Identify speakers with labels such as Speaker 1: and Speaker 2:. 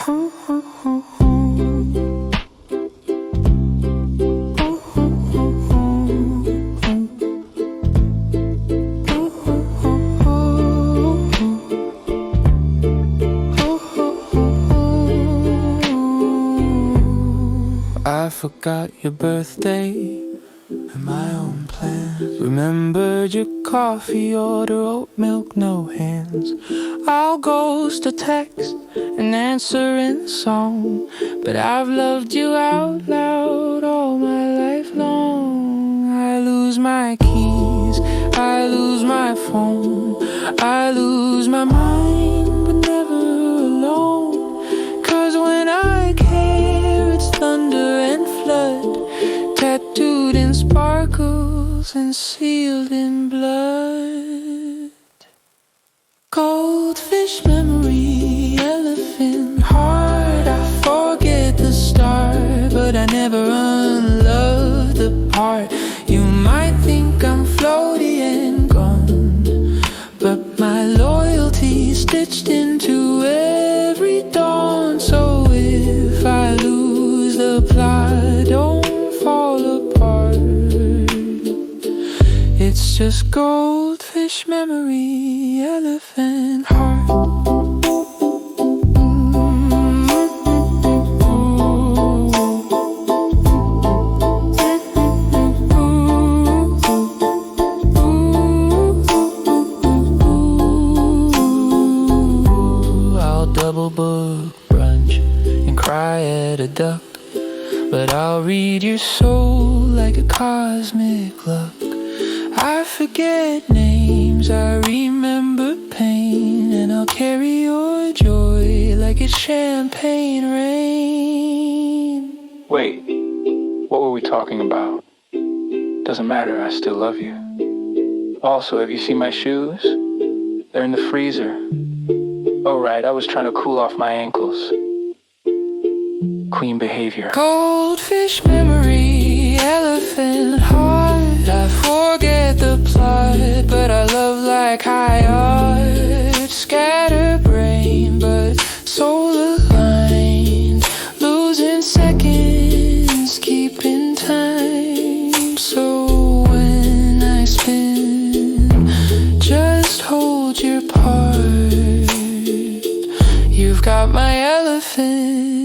Speaker 1: I forgot your birthday and my own plans. Remembered your coffee order, oat milk, no hands. I'll ghost a text and answer in song, but I've loved you out loud all my life long. I lose my keys, I lose my phone, I lose my mind, but never alone. 'Cause when I care, it's thunder and flood, tattooed in sparkles and sealed in blood. Goldfish memory, elephant heart. I forget the start, but I never unlove the part. You might think I'm floaty and gone, but my loyalty's stitched into every dawn. So if I lose the plot, don't fall apart. It's just goldfish memory, elephant heart. I'll double book brunch and cry at a duck, but I'll read your soul like a cosmic luck. I forget names, I remember pain, and I'll carry your joy like it's champagne rain.
Speaker 2: Wait, what were we talking about? Doesn't matter, I still love you. Also, have you seen my shoes? They're in the freezer. Oh right, I was trying to cool off my ankles. Queen behavior.
Speaker 1: Goldfish memory, elephant heart. I forget the plot, but I love like high art. Scatterbrain, but soul aligned. Losing seconds, keeping time. So when I spin, just hold your part. You've got my elephant